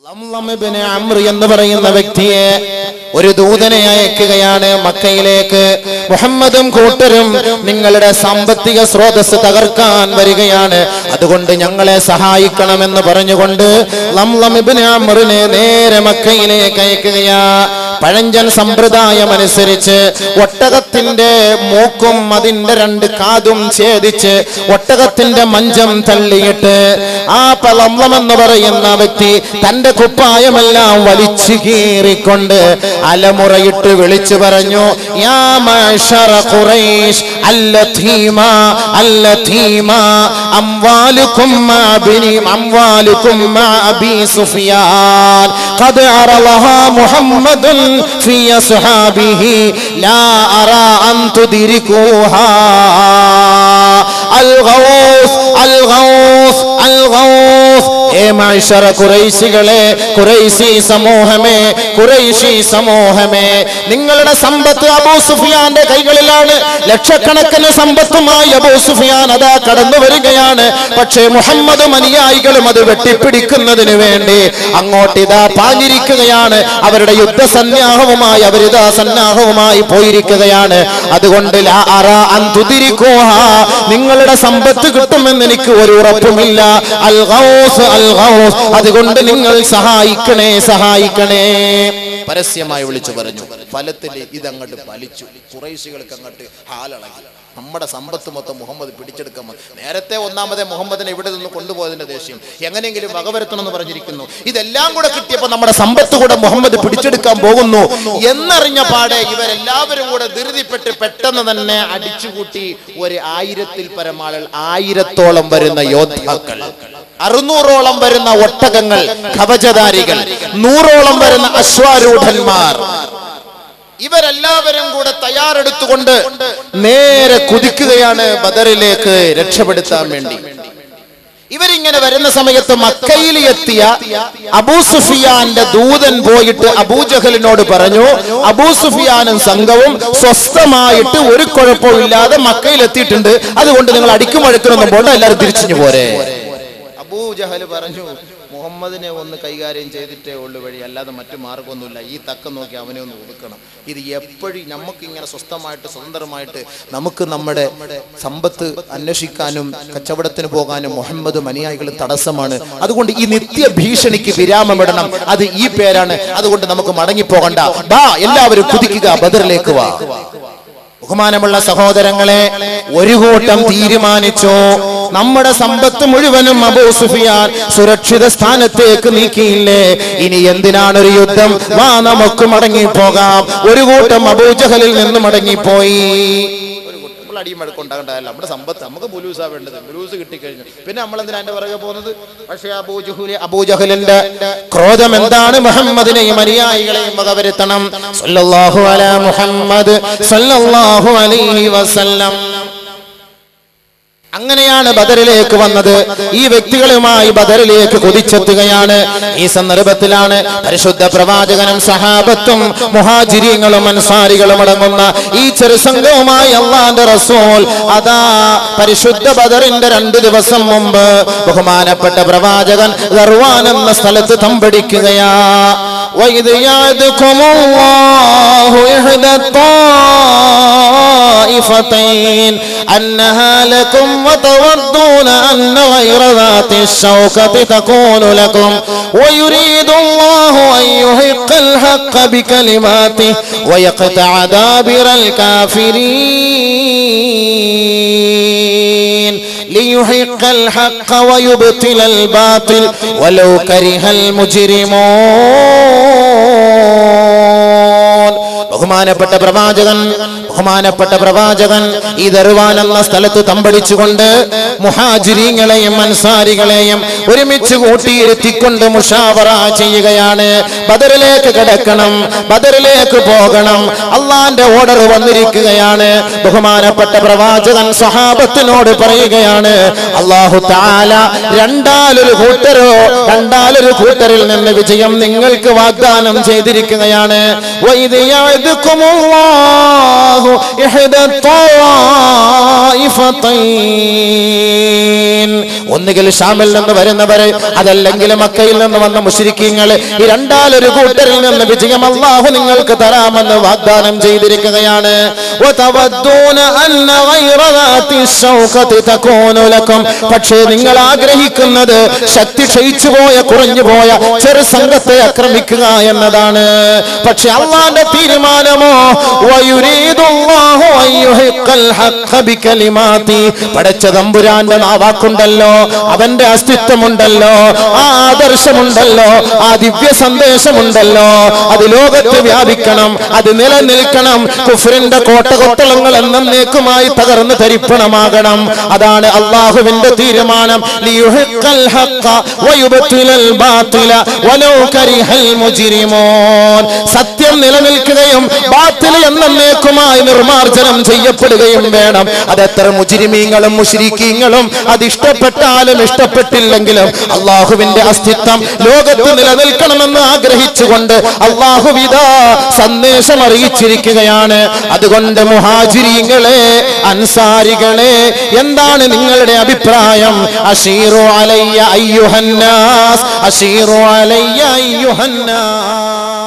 ലംലം ഇബ്നു അംർ എന്ന് പറയുന്ന വ്യക്തിയെ ഒരു ദൂതനെ അയക്കുകയാണ് മക്കയിലേക്ക്. മുഹമ്മദും കൂട്ടരും നിങ്ങളുടെ സാമ്പത്തിക സ്രോതസ് തകർക്കാൻ വരികയാണ്, അതുകൊണ്ട് ഞങ്ങളെ സഹായിക്കണമെന്ന് പറഞ്ഞുകൊണ്ട് ലംലം ഇബ്നു അംറിനെ നേരെ മക്കയിലേക്ക് അയക്കുകയാ. പഴഞ്ചൻ സമ്പ്രദായം അനുസരിച്ച് ഒട്ടകത്തിന്റെ മൂക്കും അതിന്റെ രണ്ട് കാതും ഛേദിച്ച് ഒട്ടകത്തിന്റെ മഞ്ചം തള്ളിയിട്ട് ആ ലംലം എന്ന് പറയുന്ന വ്യക്തി തന്റെ കുപ്പായമെല്ലാം വലിച്ചു കീറിക്കൊണ്ട് അലമുറയിട്ട് വിളിച്ചു പറഞ്ഞു, യാ മഅ്ശറ ഖുറൈശ് അല്ലതീമ അംവാലുകും മഅ അബീ സുഫിയാൻ ഖദ് അറലഹാ മുഹമ്മദുൻ ഫീ അസ്ഹാബിഹി ലാ അറാ അൻ തുദ്രികൂഹാ അൽഗൗസ് അൽഗൗസ് അൽഗൗസ്. ഏ മഅ്ശറ ഖുറൈശികളെ, ഖുറൈശി സമൂഹമേ, ഖുറൈശി സമൂഹമേ, നിങ്ങളുടെ സമ്പത്ത് അബൂ സുഫിയാന്റെ കൈകളിലാണ്. ലക്ഷക്കണക്കിന് സമ്പത്തുമായി അബൂ സുഫിയാൻ അതാ കടന്നു വരികയാണ്. പക്ഷേ മുഹമ്മദും അനുയായികളും അത് വെട്ടിപ്പിടിക്കുന്നതിന് വേണ്ടി അങ്ങോട്ട് ഇതാ പാഞ്ഞിരിക്കുകയാണ്. അവരുടെ യുദ്ധസന്നാഹവുമായി അവരിതാ സന്നാഹവുമായി പോയിരിക്കുകയാണ്. അതുകൊണ്ട് ലാ അറാ അൻ തുദ്രികൂഹാ, നിങ്ങളുടെ സമ്പത്ത് കിട്ടുമെന്ന് എനിക്ക് ഒരു ഉറപ്പുമില്ല. അൽ ഗൗസ് അൽ ഗൗസ്, അതുകൊണ്ട് നിങ്ങൾ സഹായിക്കണേ സഹായിക്കണേ. പരസ്യമായി വിളിച്ചു പറഞ്ഞു. ഫലത്തിൽ ഇതങ്ങോട്ട് ഫലിച്ചു. ഖുറൈശികൾക്ക് അങ്ങോട്ട് ഹാലളകി. നമ്മുടെ സമ്പത്ത് മൊത്തം മുഹമ്മദ് പിടിച്ചെടുക്കാൻ. നേരത്തെ ഒന്നാമതെ മുഹമ്മദിനെ ഇവിടെ നിന്ന് കൊണ്ടുപോയതിന്റെ ദേഷ്യം എങ്ങനെയെങ്കിലും വകവരുത്തണം എന്ന് പറഞ്ഞിരിക്കുന്നു. ഇതെല്ലാം കൂടെ കിട്ടിയപ്പോൾ നമ്മുടെ സമ്പത്ത് കൂടെ മുഹമ്മദ് പിടിച്ചെടുക്കാൻ പോകുന്നു എന്നറിഞ്ഞ പാടെ ഇവരെല്ലാവരും കൂടെ ധൃതിപ്പെട്ട് പെട്ടെന്ന് തന്നെ അടിച്ചുകൂട്ടി. 1000-ൽ പരം ആളുകൾ, 1000-ഓളം വരുന്ന യോദ്ധാക്കൾ, 600-ഓളം വരുന്ന ഒട്ടകങ്ങൾ, കവചധാരികൾ, 100-ഓളം വരുന്ന അശ്വാരൂഢന്മാർ, ഇവരെല്ലാവരും കൂടെ തയ്യാറെടുത്തുകൊണ്ട് നേരെ കുതിക്കുകയാണ് ബദറിലേക്ക് രക്ഷപ്പെടുത്താൻ വേണ്ടി. ഇവരിങ്ങനെ വരുന്ന സമയത്ത് മക്കയിൽ എത്തിയ അബൂ സുഫിയാന്റെ ദൂതൻ പോയിട്ട് അബൂജഹലിനോട് പറഞ്ഞു, അബൂ സുഫിയാനും സംഘവും സ്വസ്ഥമായിട്ട് ഒരു കുഴപ്പമില്ലാതെ മക്കയിൽ എത്തിയിട്ടുണ്ട്, അതുകൊണ്ട് നിങ്ങൾ അടിക്കും അഴുക്കണൊന്നും പോണ്ട, എല്ലാവരും തിരിച്ചു പോരെ. അബൂജഹൽ പറഞ്ഞു, മുഹമ്മദിനെ ഒന്ന് കൈകാര്യം ചെയ്തിട്ടേ ഉള്ളു വഴി, അല്ലാതെ മറ്റു മാർഗമൊന്നുമില്ല. ഈ തക്കം നോക്കി അവനെ ഒന്ന് ഒതുക്കണം. ഇത് എപ്പോഴും നമുക്കിങ്ങനെ സ്വസ്ഥമായിട്ട് സ്വതന്ത്രമായിട്ട് നമുക്ക് നമ്മുടെ സമ്പത്ത് അന്വേഷിക്കാനും കച്ചവടത്തിന് പോകാനും മുഹമ്മദും അനുയായികളും തടസ്സമാണ്. അതുകൊണ്ട് ഈ നിത്യ ഭീഷണിക്ക് വിരാമമിടണം. അത് ഈ പേരാണ്. അതുകൊണ്ട് നമുക്ക് മടങ്ങിപ്പോകണ്ട. എല്ലാവരും കുതിക്കുക, ബദറിലേക്ക് വാ. ബഹുമാനമുള്ള സഹോദരങ്ങളെ, ഒരു കൂട്ടം തീരുമാനിച്ചു, നമ്മുടെ സമ്പത്ത് മുഴുവനും അബൂ സുഫിയാൻ സുരക്ഷിത സ്ഥാനത്തേക്ക് നീക്കിയില്ലേ, ഇനി എന്തിനാണൊരു യുദ്ധം, വാ നമുക്ക് മടങ്ങിപ്പോകാം. ഒരു കൂട്ടം അബൂജഹലിൽ നിന്ന് മടങ്ങിപ്പോയി. അടിയും വഴക്കുണ്ടാകണ്ടല്ല, നമ്മുടെ സമ്പത്ത് നമുക്ക് ബുലൂസാ വേണ്ടത്. ബുലൂസ് കിട്ടിക്കഴിഞ്ഞു പിന്നെ നമ്മളെന്തിനാ എന്റെ പുറകെ പോകുന്നത്? പക്ഷേ അബൂജഹലിന്റെ ക്രോധം എന്താണ്? മുഹമ്മദിനെയും അനുയായികളെയും വകവരുത്തണം. സല്ലല്ലാഹു അലാ മുഹമ്മദ് സല്ലല്ലാഹു അലൈഹി വസല്ലം. അങ്ങനെയാണ് ബദറിലേക്ക് വന്നത്. ഈ വ്യക്തികളുമായി ബദറിലേക്ക് കുതിച്ചെത്തുകയാണ്. ഈ സന്ദർഭത്തിലാണ് പരിശുദ്ധ പ്രവാചകനും സഹാബത്തും മുഹാജിരീങ്ങളും അൻസാരികളും അടങ്ങുന്ന ഈ ചെറുസംഘവുമായി അല്ലാഹുവിന്റെ റസൂൽ അതാ പരിശുദ്ധ ബദറിന്റെ 2 ദിവസം മുമ്പ് ബഹുമാനപ്പെട്ട പ്രവാചകൻ ദർവാൻ എന്ന സ്ഥലത്ത് തമ്പടിക്കുകയാ. وَإِذْ يَعِدُكُمُ اللَّهُ إِحْدَى الطَّائِفَتَيْنِ أَنَّهَا لَكُمْ وَتَوَدُّونَ أَنَّ غَيْرَ ذَاتِ الشَّوْكَةِ تَكُونُ لَكُمْ وَيُرِيدُ اللَّهُ أَن يُحِقَّ الْحَقَّ بِكَلِمَاتِهِ وَيَقْطَعَ دَابِرَ الْكَافِرِينَ لِيُحِقَّ الْحَقَّ وَيُبْطِلَ الْبَاطِلَ وَلَوْ كَرِهَ الْمُجْرِمُونَ. ബഹുമാനപ്പെട്ട പ്രവാചകൻ ഈ ദർവാൻ എന്ന സ്ഥലത്ത് തമ്പടിച്ചുകൊണ്ട് മുഹാജിരീങ്ങളെയും അൻസാരികളെയും ഒരുമിച്ച് കൂട്ടിയിരുത്തിക്കൊണ്ട് മുഷാവറ ചെയ്യുകയാണ്. ബദറിലേക്ക് കിടക്കണം, ബദറിലേക്ക് പോകണം, അള്ളാന്റെ ഓർഡർ വന്നിരിക്കുകയാണ്. ബഹുമാനപ്പെട്ട പ്രവാചകൻ സ്വഹാബത്തിനോട് പറയുകയാണ്, അല്ലാഹു തആല രണ്ടാലൊരു കൂട്ടരിൽ നിന്ന് വിജയം നിങ്ങൾക്ക് വാഗ്ദാനം ചെയ്തിരിക്കുകയാണ്. വഇദ് യഅദുകുമുല്ലാഹു അല്ലാഹു ഇഹ്ദ ത്വായിഫതൈൻ. ഒന്നുകിൽ ഷാമിൽ നിന്ന് വരുന്നവരെ, അതല്ലെങ്കിൽ മക്കയിൽ നിന്ന് വന്ന മുശ്രിക്കീങ്ങൾ, ഈ രണ്ടാലൊരു കൂട്ടരിൽ നിന്ന് വിജയം അല്ലാഹു നിങ്ങൾക്ക് തരാമെന്ന് വാഗ്ദാനം ചെയ്തിരിക്കുകയാണ്. വതവദ്ദൂന അന്ന ഗൈറ ദാതി ശൗഖതി തകൂനു ലക്കും. പക്ഷേ നിങ്ങൾ ആഗ്രഹിക്കുന്നത് ശക്തി ക്ഷയിച്ചു പോയ, കുറഞ്ഞു പോയ ചെറു സംഘത്തെ ആക്രമിക്കുക എന്നതാണ്. പക്ഷെ അല്ലാഹുവിന്റെ തീരുമാനമോ വയുരീദുല്ലാഹു അയ്യുഹിഖൽ ഹഖ ബികലിമാതി. പടച്ച തമ്പുരാന്റെ നാവാക്കുണ്ടല്ലോ, അവന്റെ അസ്തിത്വമുണ്ടല്ലോ, ആ ആദർശമുണ്ടല്ലോ, ആ ദിവ്യ സന്ദേശമുണ്ടല്ലോ, അത് ലോകത്ത് വ്യാപിക്കണം, അത് നിലനിൽക്കണം. കുഫ്രിന്റെ കോട്ടകൊത്തളങ്ങൾ എന്നേക്കുമായി തകർന്ന് തരിപ്പണമാകണം. അതാണ് അല്ലാഹുവിന്റെ തീരുമാനം. ലിയുഹിഖൽ ഹഖ വയുബ്തിലൽ ബാതില വലൗ കരിഹൽ മുജ്രിമൂൻ. സത്യം നിലനിൽക്കുകയും ബാത്തിൽ എന്നേക്കുമായി നിർമാർജനം ചെയ്യപ്പെടുകയും വേണം. അതെത്ര മുജ്രിമീങ്ങളും മുശ്രിക്കീങ്ങളും അതിഷ്ടപ്പെട്ടാലും ഇഷ്ടപ്പെട്ടില്ലെങ്കിലും അല്ലാഹുവിന്റെ അസ്തിത്വം ലോകത്ത് നിലനിൽക്കണമെന്ന് ആഗ്രഹിച്ചുകൊണ്ട് അല്ലാഹുവിദാ സന്ദേശം അറിയിച്ചിരിക്കുകയാണ്. അതുകൊണ്ട് മുഹാജിരീങ്ങളെ, അൻസാരികളെ, എന്താണ് നിങ്ങളുടെ അഭിപ്രായം? അശീറു അലയ്യ അയ്യുഹന്നാസ്, അശീറു അലയ്യ അയ്യുഹന്നാസ്.